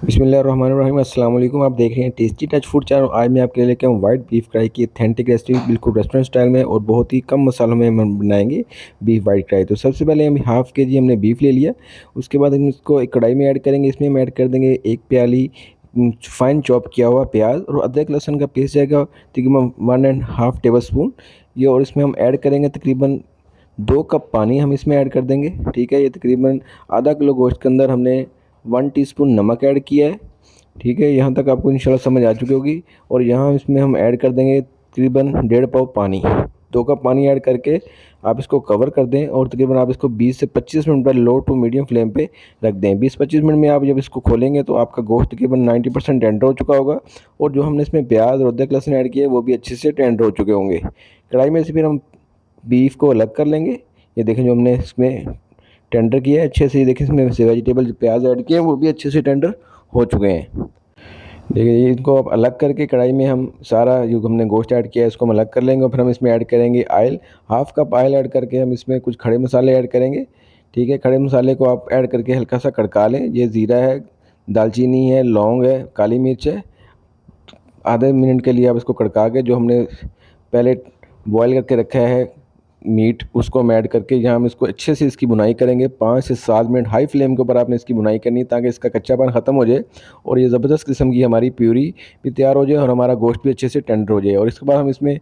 बिस्मिल्लाहिर्रहमानिर्रहीम। अस्सलाम वालेकुम। आप देख रहे हैं टेस्टी टच फूड चैनल। आज मैं आपके लिए लेके आऊँ वाइट बीफ कढ़ाई की ऑथेंटिक रेसिपी, बिल्कुल रेस्टोरेंट स्टाइल में और बहुत ही कम मसालों में हम बनाएंगे बीफ वाइट कढ़ाई। तो सबसे पहले हम हाफ़ के जी हमने बीफ ले लिया। उसके बाद हम इसको एक कढ़ाई में ऐड करेंगे। इसमें हम ऐड कर देंगे एक प्याली फाइन चॉप किया हुआ प्याज और अदरक लहसुन का पेस्ट जाएगा तकरीबन 1.5 टेबल स्पून ये। और इसमें हम ऐड करेंगे तकरीबन 2 कप पानी हम इसमें ऐड कर देंगे। ठीक है, ये तकरीबन आधा किलो गोश्त के अंदर हमने 1 टीस्पून नमक ऐड किया है। ठीक है, यहाँ तक आपको इंशाल्लाह समझ आ चुकी होगी। और यहाँ इसमें हम ऐड कर देंगे तकरीबन 1.5 पाव पानी। 2 कप पानी ऐड करके आप इसको कवर कर दें और तकरीबन आप इसको 20 से 25 मिनट पर लो टू मीडियम फ्लेम पे रख दें। 20-25 मिनट में आप जब इसको खोलेंगे तो आपका गोश्त तकरीबन 90% टेंडर हो चुका होगा और जो हमने इसमें प्याज और अदरक लहसुन ऐड किया है वो भी अच्छे से टेंडर हो चुके होंगे। कढ़ाई में से फिर हम बीफ को अलग कर लेंगे। ये देखें, जो हमने इसमें टेंडर किया है अच्छे से, ये देखें इसमें से वेजिटेबल जो प्याज ऐड किए हैं वो भी अच्छे से टेंडर हो चुके हैं। देखिए, ये इनको अब अलग करके कढ़ाई में हम सारा जो हमने गोश्त ऐड किया है इसको हम अलग कर लेंगे और फिर हम इसमें ऐड करेंगे ऑयल। 1/2 कप ऑयल ऐड करके हम इसमें कुछ खड़े मसाले ऐड करेंगे। ठीक है, खड़े मसाले को आप ऐड करके हल्का सा कड़का लें। ये ज़ीरा है, दालचीनी है, लौंग है, काली मिर्च है। आधे मिनट के लिए आप इसको कड़का के जो हमने पहले बॉयल करके रखा है मीट, उसको हम ऐड करके यहाँ हम इसको अच्छे से इसकी बुनाई करेंगे। 5 से 7 मिनट हाई फ्लेम के ऊपर आपने इसकी बुनाई करनी है ताकि इसका कच्चापन ख़त्म हो जाए और ये ज़बरदस्त किस्म की हमारी प्यूरी भी तैयार हो जाए और हमारा गोश्त भी अच्छे से टेंडर हो जाए। और इसके बाद हम इसमें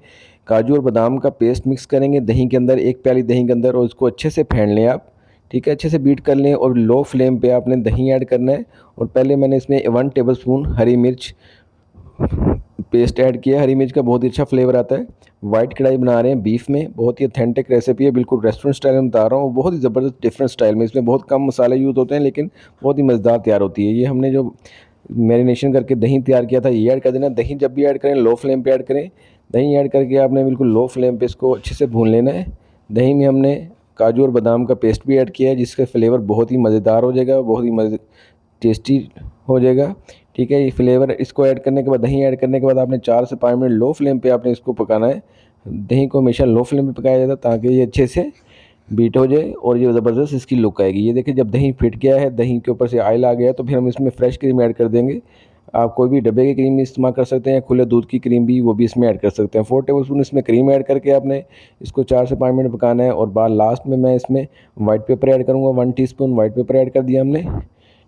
काजू और बादाम का पेस्ट मिक्स करेंगे दही के अंदर, एक प्याली दही के अंदर, और उसको अच्छे से फेंट लें आप। ठीक है, अच्छे से बीट कर लें और लो फ्लेम पे आपने दही ऐड करना है। और पहले मैंने इसमें 1 टेबल स्पून हरी मिर्च पेस्ट ऐड किया। हरी मिर्च का बहुत ही अच्छा फ्लेवर आता है। वाइट कढ़ाई बना रहे हैं बीफ में, बहुत ही ऑथेंटिक रेसिपी है, बिल्कुल रेस्टोरेंट स्टाइल में बता रहा हूँ, बहुत ही ज़बरदस्त डिफरेंट स्टाइल में। इसमें बहुत कम मसाले यूज़ होते हैं लेकिन बहुत ही मज़ेदार तैयार होती है। ये हमने जो मैरिनेशन करके दही तैयार किया था ये ऐड कर देना। दही जब भी ऐड करें लो फ्लेम पे ऐड करें। दही ऐड करके आपने बिल्कुल लो फ्लेम पे इसको अच्छे से भून लेना है। दही में हमने काजू और बादाम का पेस्ट भी ऐड किया है जिसका फ्लेवर बहुत ही मज़ेदार हो जाएगा, बहुत ही मज़े टेस्टी हो जाएगा। ठीक है, ये फ्लेवर इसको ऐड करने के बाद, दही ऐड करने के बाद आपने 4 से 5 मिनट लो फ्लेम पे आपने इसको पकाना है। दही को हमेशा लो फ्लेम पे पकाया जाता है ताकि ये अच्छे से बीट हो जाए और ये ज़बरदस्त इसकी लुक आएगी। ये देखिए, जब दही फिट गया है, दही के ऊपर से ऑयल आ गया है, तो फिर हम इसमें फ्रेश क्रीम ऐड कर देंगे। आप कोई भी डब्बे की क्रीम इस्तेमाल कर सकते हैं, खुले दूध की क्रीम भी वो भी इसमें ऐड कर सकते हैं। 4 टेबल स्पून इसमें क्रीम ऐड करके आपने इसको 4 से 5 मिनट पकाना है। और बाद लास्ट में मैं इसमें वाइट पेपर ऐड करूँगा। 1 टीस्पून वाइट पेपर ऐड कर दिया हमने।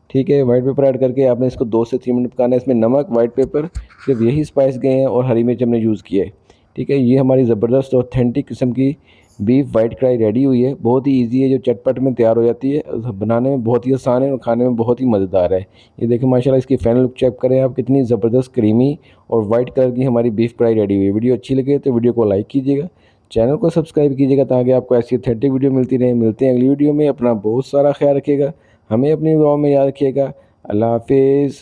ठीक है, वाइट पेपर ऐड करके आपने इसको 2 से 3 मिनट पकाना है। इसमें नमक, वाइट पेपर, सिर्फ यही स्पाइस गए हैं और हरी मिर्च हमने यूज़ किया है। ठीक है, ये हमारी ज़बरदस्त ऑथेंटिक किस्म की बीफ वाइट कढ़ाई रेडी हुई है। बहुत ही इजी है, जो चटपट में तैयार हो जाती है, बनाने में बहुत ही आसान है और खाने में बहुत ही मज़ेदार है। ये देखिए माशाल्लाह, इसकी फाइनल लुक चेक करें आप, कितनी ज़बरदस्त क्रीमी और वाइट कलर की हमारी बीफ कढ़ाई रेडी हुई है। वीडियो अच्छी लगे तो वीडियो को लाइक कीजिएगा, चैनल को सब्सक्राइब कीजिएगा ताकि आपको ऐसी ऑथेंटिक वीडियो मिलती रहे। मिलते हैं अगली वीडियो में। अपना बहुत सारा ख्याल रखिएगा, हमें अपनी दुआओं में याद रखिएगा। अल्लाह हाफिज़।